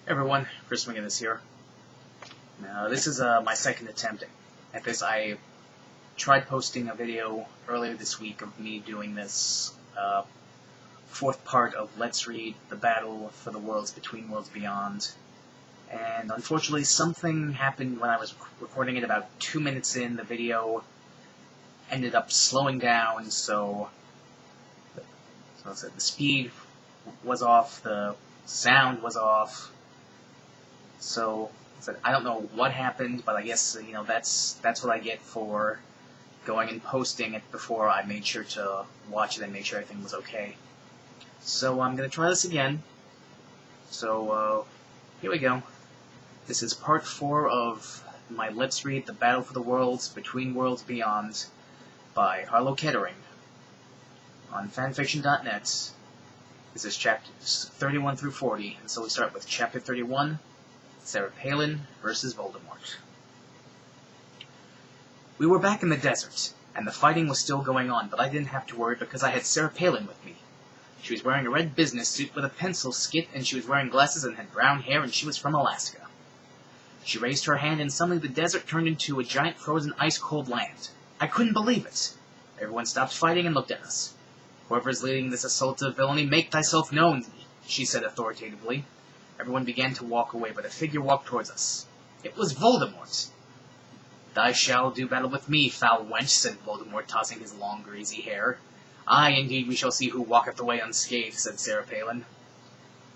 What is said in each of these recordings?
Everyone, Chris McGinnis here. Now, this is my second attempt at this. I tried posting a video earlier this week of me doing this fourth part of Let's Read the Battle for the Worlds Between Worlds Beyond. And unfortunately, something happened when I was recording it about 2 minutes in. The video ended up slowing down, so the speed was off, the sound was off. So I don't know what happened, but I guess that's what I get for going and posting it before I made sure to watch it and make sure everything was okay. So I'm gonna try this again. So here we go. This is part 4 of my Let's Read the Battle for the Worlds Between Worlds Beyond by Harlow Kettering on fanfiction.net. This is chapters 31 through 40, and so we start with chapter 31. Sarah Palin versus Voldemort. We were back in the desert, and the fighting was still going on, but I didn't have to worry because I had Sarah Palin with me. She was wearing a red business suit with a pencil skit, and she was wearing glasses and had brown hair, and she was from Alaska. She raised her hand, and suddenly the desert turned into a giant frozen ice-cold land. I couldn't believe it. Everyone stopped fighting and looked at us. Whoever is leading this assault of villainy, make thyself known, she said authoritatively. Everyone began to walk away, but a figure walked towards us. It was Voldemort. Thou shalt do battle with me, foul wench, said Voldemort, tossing his long, greasy hair. Aye, indeed, we shall see who walketh away unscathed, said Sarah Palin.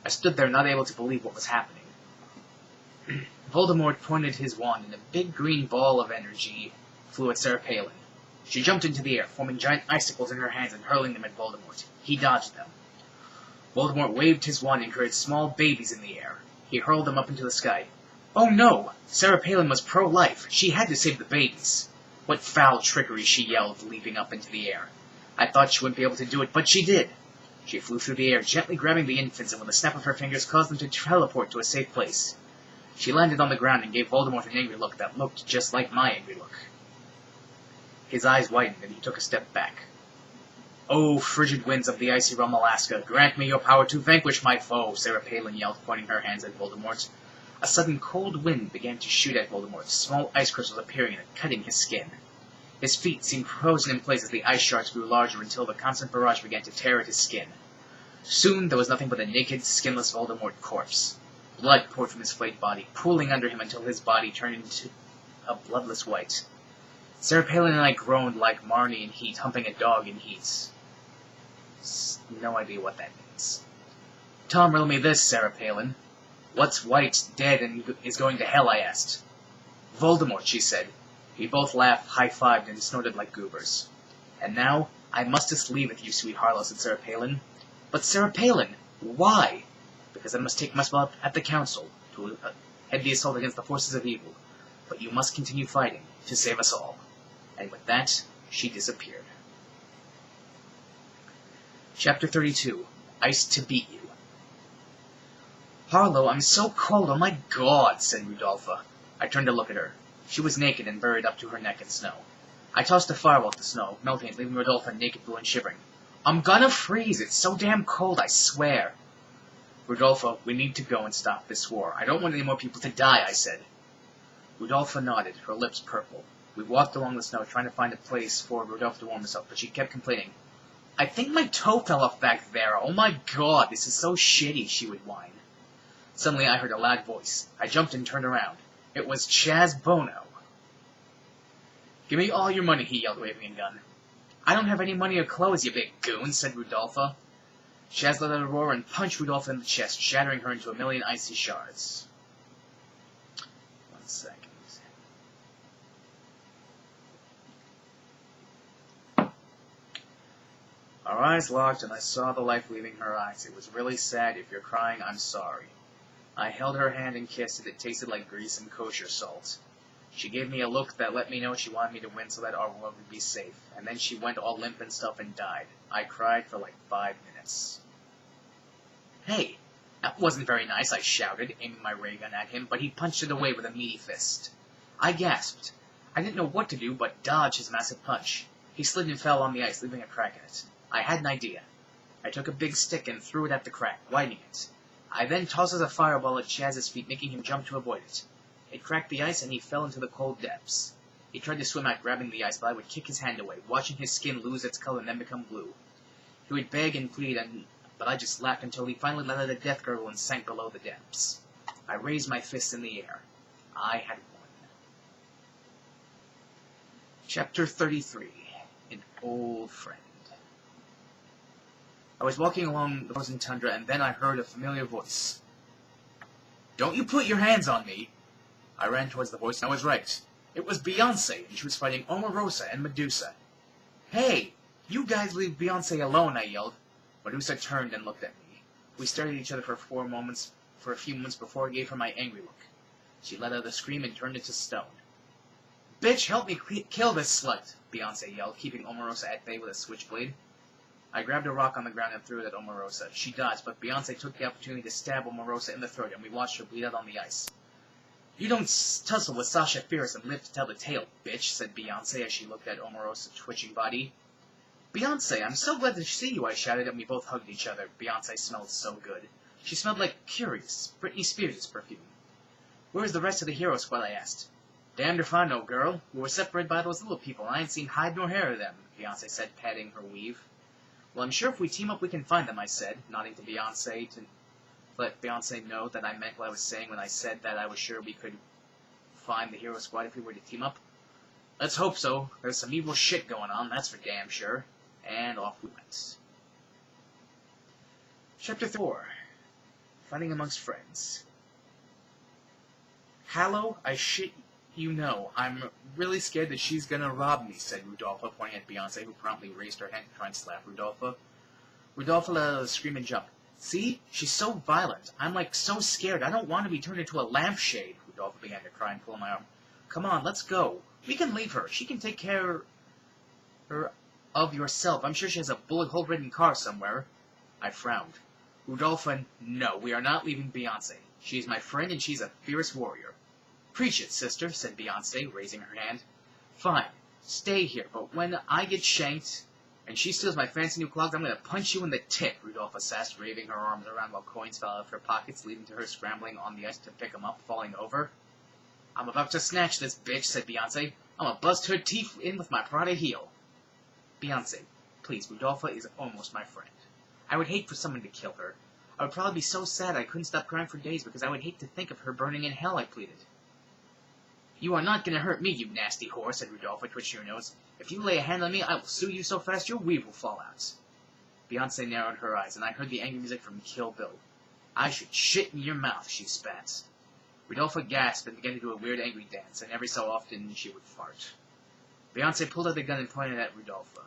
I stood there, not able to believe what was happening. Voldemort pointed his wand, and a big green ball of energy flew at Sarah Palin. She jumped into the air, forming giant icicles in her hands and hurling them at Voldemort. He dodged them. Voldemort waved his wand and created small babies in the air. He hurled them up into the sky. Oh no! Sarah Palin was pro-life. She had to save the babies. What foul trickery, she yelled, leaping up into the air. I thought she wouldn't be able to do it, but she did. She flew through the air, gently grabbing the infants, and with a snap of her fingers caused them to teleport to a safe place. She landed on the ground and gave Voldemort an angry look that looked just like my angry look. His eyes widened, and he took a step back. "O frigid winds of the icy realm Alaska, grant me your power to vanquish my foe," Sarah Palin yelled, pointing her hands at Voldemort. A sudden cold wind began to shoot at Voldemort, small ice crystals appearing and cutting his skin. His feet seemed frozen in place as the ice shards grew larger until the constant barrage began to tear at his skin. Soon there was nothing but a naked, skinless Voldemort corpse. Blood poured from his flayed body, pooling under him until his body turned into a bloodless white. Sarah Palin and I groaned like Marnie in heat, humping a dog in heat. No idea what that means. "Tom, riddle me this, Sarah Palin. What's white, dead, and is going to hell?" I asked. "Voldemort," she said. We both laughed, high-fived, and snorted like goobers. "And now, I must just leave with you, sweet Harlow," said Sarah Palin. "But Sarah Palin, why?" "Because I must take my spot at the council to head the assault against the forces of evil. But you must continue fighting to save us all." And with that, she disappeared. Chapter 32. Ice to Beat You. "Harlow, I'm so cold, oh my God," said Rudolpha. I turned to look at her. She was naked and buried up to her neck in snow. I tossed a fireball at the snow, melting it, leaving Rudolpha naked, blue, and shivering. "I'm gonna freeze, it's so damn cold, I swear." "Rudolpha, we need to go and stop this war. I don't want any more people to die," I said. Rudolpha nodded, her lips purple. We walked along the snow, trying to find a place for Rudolpha to warm herself, but she kept complaining. "I think my toe fell off back there. Oh my God, this is so shitty," she would whine. Suddenly I heard a loud voice. I jumped and turned around. It was Chaz Bono. "Give me all your money," he yelled, waving a gun. "I don't have any money or clothes, you big goon," said Rudolpha. Chaz let out a roar and punched Rudolpha in the chest, shattering her into a million icy shards. 1 second. Our eyes locked, and I saw the life leaving her eyes. It was really sad. If you're crying, I'm sorry. I held her hand and kissed it. It tasted like grease and kosher salt. She gave me a look that let me know she wanted me to win so that our world would be safe. And then she went all limp and stuff and died. I cried for like 5 minutes. "Hey, that wasn't very nice," I shouted, aiming my ray gun at him, but he punched it away with a meaty fist. I gasped. I didn't know what to do but dodge his massive punch. He slid and fell on the ice, leaving a crack in it. I had an idea. I took a big stick and threw it at the crack, widening it. I then tosses a fireball at Chaz's feet, making him jump to avoid it. It cracked the ice, and he fell into the cold depths. He tried to swim out, grabbing the ice, but I would kick his hand away, watching his skin lose its color and then become blue. He would beg and plead, but I just laughed until he finally let out a death gurgle and sank below the depths. I raised my fists in the air. I had won. Chapter 33. An Old Friend. I was walking along the frozen tundra, and then I heard a familiar voice. "Don't you put your hands on me!" I ran towards the voice, and I was right. It was Beyonce, and she was fighting Omarosa and Medusa. "Hey, you guys leave Beyonce alone," I yelled. Medusa turned and looked at me. We stared at each other for a few moments before I gave her my angry look. She let out a scream and turned into stone. "Bitch, help me kill this slut!" Beyonce yelled, keeping Omarosa at bay with a switchblade. I grabbed a rock on the ground and threw it at Omarosa. She dodged, but Beyonce took the opportunity to stab Omarosa in the throat, and we watched her bleed out on the ice. "You don't tussle with Sasha Fierce and live to tell the tale, bitch," said Beyonce as she looked at Omarosa's twitching body. "Beyonce, I'm so glad to see you," I shouted, and we both hugged each other. Beyonce smelled so good. She smelled like Curious, Britney Spears' perfume. "Where's the rest of the hero squad?" I asked. "Damned if I know, girl. We were separated by those little people, and I ain't seen hide nor hair of them," Beyonce said, patting her weave. "Well, I'm sure if we team up we can find them," I said, nodding to Beyonce to let Beyonce know that I meant what I was saying when I said that I was sure we could find the hero squad if we were to team up. "Let's hope so. There's some evil shit going on, that's for damn sure." And off we went. Chapter 4. Fighting Amongst Friends. "Hallow, I shit you know, I'm really scared that she's gonna rob me," said Rudolpha, pointing at Beyonce, who promptly raised her hand to try and slap Rudolpha. Rudolpha let out a scream and jump. "See? She's so violent. I'm like so scared. I don't want to be turned into a lampshade." Rudolpha began to cry and pull my arm. "Come on, let's go. We can leave her. She can take care of yourself. I'm sure she has a bullet-hole-ridden car somewhere." I frowned. "Rudolpha, no, we are not leaving Beyonce. She's my friend, and she's a fierce warrior." "Preach it, sister," said Beyonce, raising her hand. "Fine, stay here, but when I get shanked, and she steals my fancy new clogs, I'm going to punch you in the tit," Rudolpha sassed, waving her arms around while coins fell out of her pockets, leading to her scrambling on the ice to pick them up, falling over. "I'm about to snatch this bitch," said Beyonce. "I'm going to bust her teeth in with my Prada heel." "Beyonce, please, Rudolpha is almost my friend. I would hate for someone to kill her. I would probably be so sad I couldn't stop crying for days because I would hate to think of her burning in hell," I pleaded. "You are not going to hurt me, you nasty whore," said Rudolpha, twitching her nose. "If you lay a hand on me, I will sue you so fast your weave will fall out." Beyonce narrowed her eyes, and I heard the angry music from Kill Bill. "I should shit in your mouth," she spat. Rudolpha gasped and began to do a weird angry dance, and every so often she would fart. Beyonce pulled out the gun and pointed at Rudolpha.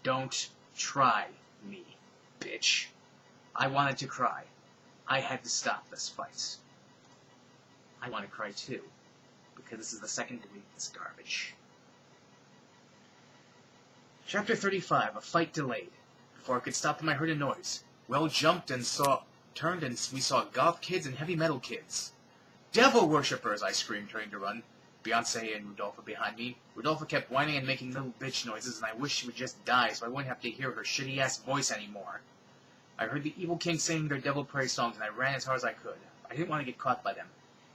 "Don't try me, bitch." I wanted to cry. I had to stop this fight. I want to cry too, because this is the second to read this garbage. Chapter 35. A Fight Delayed. Before I could stop them, I heard a noise. Will jumped and turned, and we saw goth kids and heavy metal kids. "Devil worshippers!" I screamed, turning to run. Beyonce and Rudolpha behind me. Rudolpha kept whining and making little bitch noises, and I wished she would just die so I wouldn't have to hear her shitty-ass voice anymore. I heard the Evil King singing their devil praise songs, and I ran as hard as I could. I didn't want to get caught by them.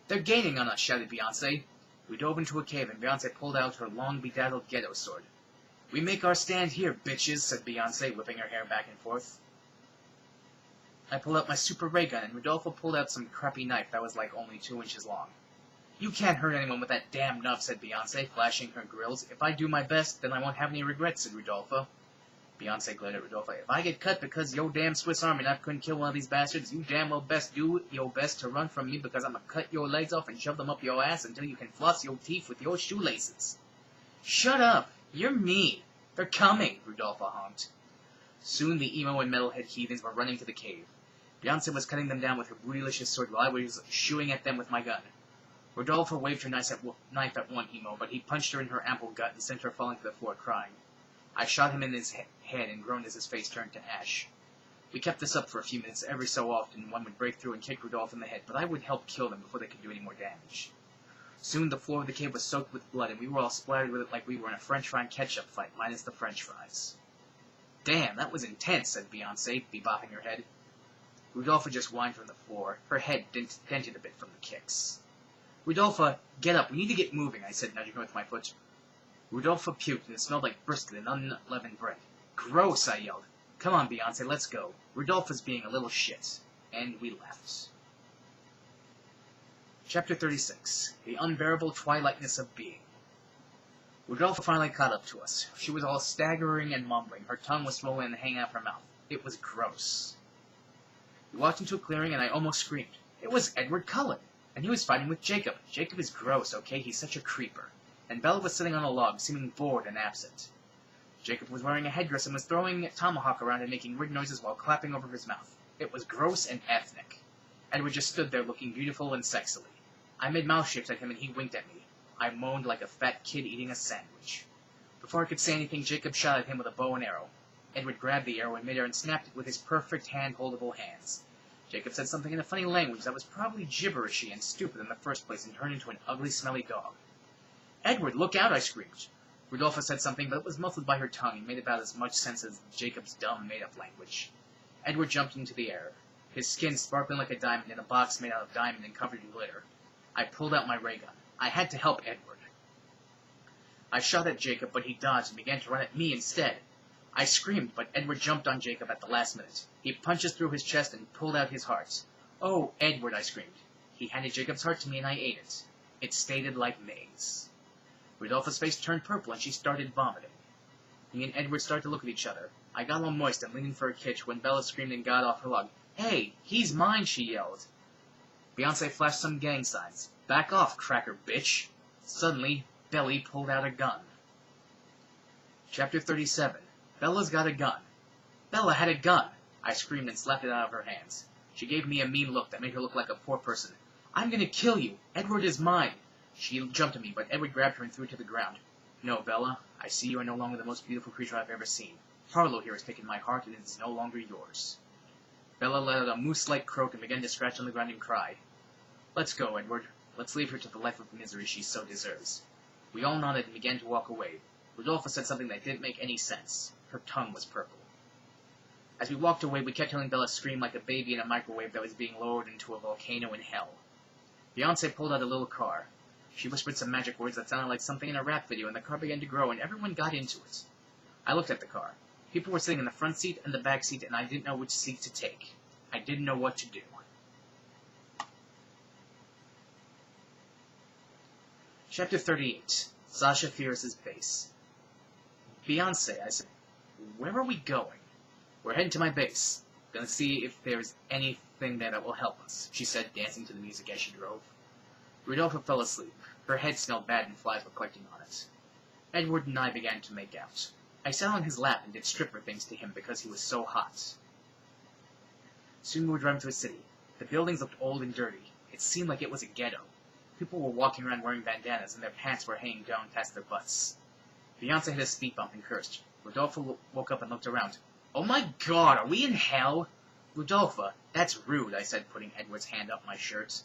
"They're gaining on us," shouted Beyonce. We dove into a cave, and Beyonce pulled out her long, bedazzled ghetto sword. "We make our stand here, bitches," said Beyonce, whipping her hair back and forth. I pulled out my super ray gun, and Rudolpha pulled out some crappy knife that was like only 2 inches long. "You can't hurt anyone with that damn knife," said Beyonce, flashing her grills. "If I do my best, then I won't have any regrets," said Rudolpha. Beyonce glared at Rudolpha. "If I get cut because your damn Swiss Army knife couldn't kill one of these bastards, you damn well best do your best to run from me because I'm gonna cut your legs off and shove them up your ass until you can floss your teeth with your shoelaces." "Shut up! You're mean! They're coming!" Rudolpha honked. Soon the emo and metalhead heathens were running to the cave. Beyonce was cutting them down with her bootylicious sword while I was shooing at them with my gun. Rudolpha waved her knife at one emo, but he punched her in her ample gut and sent her falling to the floor crying. I shot him in his head and groaned as his face turned to ash. We kept this up for a few minutes. Every so often one would break through and kick Rudolph in the head, but I would help kill them before they could do any more damage. Soon the floor of the cave was soaked with blood, and we were all splattered with it like we were in a French fry and ketchup fight, minus the French fries. "Damn, that was intense," said Beyonce, bebopping her head. Rudolpha just whined from the floor, her head dented a bit from the kicks. Rudolpha, get up, we need to get moving, I said, nudging her with my foot. Rudolpha puked, and it smelled like brisket and unleavened bread. Gross, I yelled. Come on, Beyonce, let's go. Rudolpha's being a little shit. And we left. Chapter 36. The Unbearable Twilightness of Being. Rudolpha finally caught up to us. She was all staggering and mumbling. Her tongue was swollen and hanging out of her mouth. It was gross. We walked into a clearing, and I almost screamed. It was Edward Cullen, and he was fighting with Jacob. Jacob is gross, okay? He's such a creeper. And Bella was sitting on a log, seeming bored and absent. Jacob was wearing a headdress and was throwing a tomahawk around and making weird noises while clapping over his mouth. It was gross and ethnic. Edward just stood there looking beautiful and sexily. I made mouth shapes at him and he winked at me. I moaned like a fat kid eating a sandwich. Before I could say anything, Jacob shot at him with a bow and arrow. Edward grabbed the arrow in midair and snapped it with his perfect hand-holdable hands. Jacob said something in a funny language that was probably gibberishy and stupid in the first place and turned into an ugly, smelly dog. Edward, look out, I screamed. Rudolpha said something, but it was muffled by her tongue and made about as much sense as Jacob's dumb, made-up language. Edward jumped into the air, his skin sparkling like a diamond in a box made out of diamond and covered in glitter. I pulled out my ray gun. I had to help Edward. I shot at Jacob, but he dodged and began to run at me instead. I screamed, but Edward jumped on Jacob at the last minute. He punches through his chest and pulled out his heart. Oh, Edward, I screamed. He handed Jacob's heart to me and I ate it. It tasted like maize. Rudolpha's face turned purple and she started vomiting. Me and Edward started to look at each other. I got all moist and leaning for a kitch when Bella screamed and got off her log. Hey, he's mine, she yelled. Beyonce flashed some gang signs. Back off, cracker bitch. Suddenly, Belly pulled out a gun. Chapter 37. Bella's got a gun. Bella had a gun! I screamed and slapped it out of her hands. She gave me a mean look that made her look like a poor person. I'm gonna kill you! Edward is mine! She jumped at me, but Edward grabbed her and threw her to the ground. No, Bella, I see you are no longer the most beautiful creature I've ever seen. Harlow here has taken my heart and it is no longer yours. Bella let out a moose-like croak and began to scratch on the ground and cry. Let's go, Edward. Let's leave her to the life of misery she so deserves. We all nodded and began to walk away. Rudolpha said something that didn't make any sense. Her tongue was purple. As we walked away, we kept hearing Bella scream like a baby in a microwave that was being lowered into a volcano in hell. Beyonce pulled out a little car. She whispered some magic words that sounded like something in a rap video, and the car began to grow, and everyone got into it. I looked at the car. People were sitting in the front seat and the back seat, and I didn't know which seat to take. I didn't know what to do. Chapter 38. Sasha fears his base. Beyonce, I said, where are we going? We're heading to my base. Gonna see if there's anything there that will help us, she said, dancing to the music as she drove. Rudolpha fell asleep. Her head smelled bad and flies were collecting on it. Edward and I began to make out. I sat on his lap and did stripper things to him because he was so hot. Soon we were driving to a city. The buildings looked old and dirty. It seemed like it was a ghetto. People were walking around wearing bandanas and their pants were hanging down past their butts. Beyonce hit a speed bump and cursed. Rudolpha woke up and looked around. Oh my God, are we in hell? Rudolpha, that's rude, I said, putting Edward's hand up my shirt.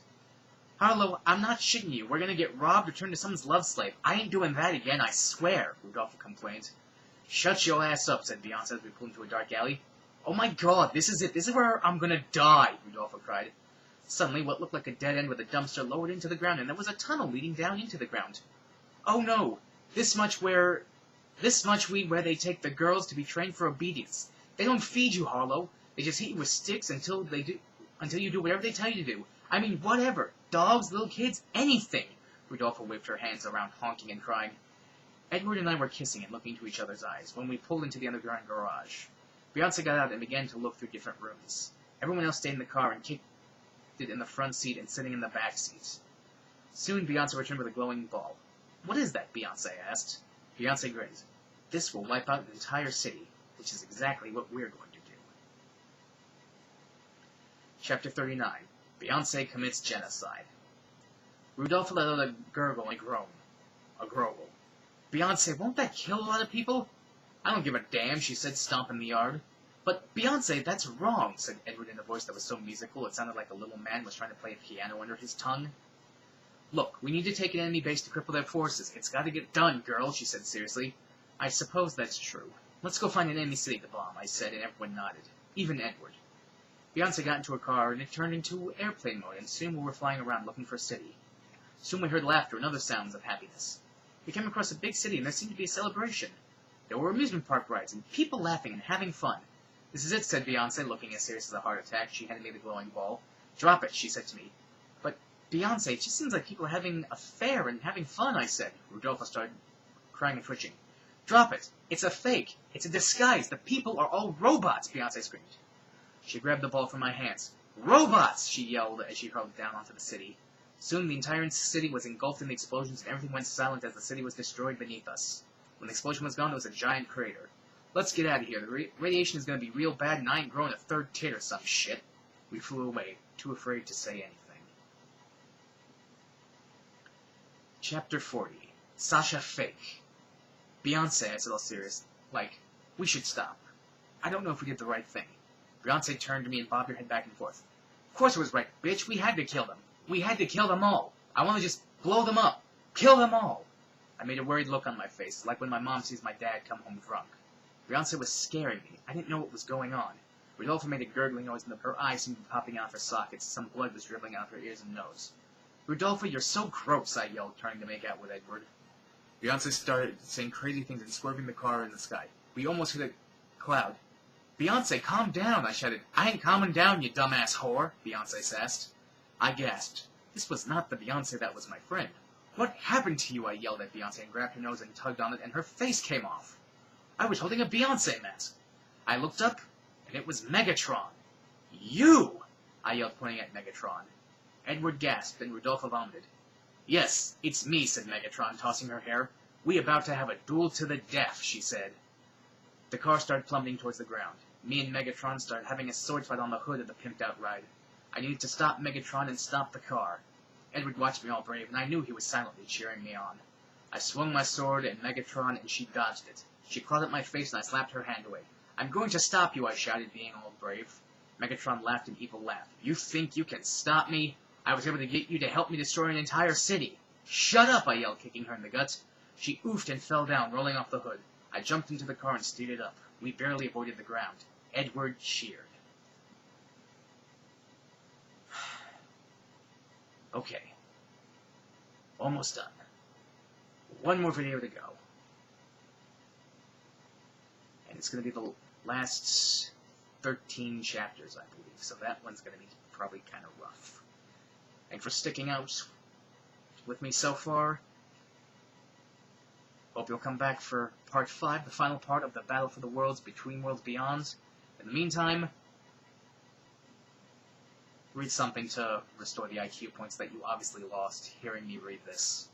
Harlow, I'm not shitting you. We're gonna get robbed or turned to someone's love slave. I ain't doing that again, I swear, Rudolpha complained. Shut your ass up, said Beyonce as we pulled into a dark alley. Oh my God, this is it. This is where I'm gonna die, Rudolpha cried. Suddenly, what looked like a dead end with a dumpster lowered into the ground, and there was a tunnel leading down into the ground. Oh no, this much where they take the girls to be trained for obedience. They don't feed you, Harlow. They just hit you with sticks until you do whatever they tell you to do. I mean, whatever. Dogs, little kids, anything. Rudolpha waved her hands around, honking and crying. Edward and I were kissing and looking into each other's eyes when we pulled into the underground garage. Beyonce got out and began to look through different rooms. Everyone else stayed in the car and kicked it in the front seat and sitting in the back seat. Soon Beyonce returned with a glowing ball. What is that? Beyonce asked. Beyonce grinned. This will wipe out an entire city, which is exactly what we're going to do. Chapter 39. Beyonce commits genocide. Rudolpha let out a gurgle and groan. A growl. Beyonce, won't that kill a lot of people? I don't give a damn, she said, stomping the yard. But, Beyonce, that's wrong, said Edward in a voice that was so musical it sounded like a little man was trying to play a piano under his tongue. Look, we need to take an enemy base to cripple their forces. It's got to get done, girl, she said seriously. I suppose that's true. Let's go find an enemy city to bomb, I said, and everyone nodded. Even Edward. Beyonce got into her car, and it turned into airplane mode, and soon we were flying around looking for a city. Soon we heard laughter and other sounds of happiness. We came across a big city, and there seemed to be a celebration. There were amusement park rides, and people laughing and having fun. "This is it," said Beyonce, looking as serious as a heart attack. She handed me the glowing ball. "Drop it," she said to me. "But, Beyonce, it just seems like people are having a fair and having fun," I said. Rodolfo started crying and twitching. "Drop it. It's a fake. It's a disguise. The people are all robots," Beyonce screamed. She grabbed the ball from my hands. "Robots!" she yelled as she hurled it down onto the city. Soon the entire city was engulfed in the explosions, and everything went silent as the city was destroyed beneath us. When the explosion was gone, it was a giant crater. "Let's get out of here. The radiation is going to be real bad, and I ain't growing a third tit or some shit." We flew away, too afraid to say anything. Chapter 40. Sasha Fake. "Beyonce," I said all serious, "we should stop. I don't know if we did the right thing." Beyonce turned to me and bobbed her head back and forth. "Of course it was right, bitch. We had to kill them. We had to kill them all. I want to just blow them up. Kill them all." I made a worried look on my face, like when my mom sees my dad come home drunk. Beyonce was scaring me. I didn't know what was going on. Rodolfo made a gurgling noise, and her eyes seemed to be popping out of her sockets. Some blood was dribbling out of her ears and nose. "Rodolfo, you're so gross," I yelled, turning to make out with Edward. Beyonce started saying crazy things and swerving the car in the sky. We almost hit a cloud. "Beyonce, calm down," I shouted. "I ain't calming down, you dumbass whore," Beyonce sassed. I gasped. This was not the Beyonce that was my friend. "What happened to you?" I yelled at Beyonce and grabbed her nose and tugged on it, and her face came off. I was holding a Beyonce mask. I looked up, and it was Megatron. "You!" I yelled, pointing at Megatron. Edward gasped, and Rodolfo vomited. "Yes, it's me," said Megatron, tossing her hair. "We about to have a duel to the death," she said. The car started plummeting towards the ground. Me and Megatron started having a sword fight on the hood of the pimped-out ride. I needed to stop Megatron and stop the car. Edward watched me all brave, and I knew he was silently cheering me on. I swung my sword at Megatron, and she dodged it. She clawed at my face, and I slapped her hand away. "I'm going to stop you," I shouted, being all brave. Megatron laughed an evil laugh. "You think you can stop me? I was able to get you to help me destroy an entire city." "Shut up," I yelled, kicking her in the guts. She oofed and fell down, rolling off the hood. I jumped into the car and steered it up. We barely avoided the ground. Edward cheered. Okay. Almost done. One more video to go. And it's going to be the last 13 chapters, I believe. So that one's going to be probably kind of rough. Thanks for sticking out with me so far. Hope you'll come back for part 5, the final part of the Battle for the Worlds Between Worlds Beyond. In the meantime, read something to restore the IQ points that you obviously lost hearing me read this.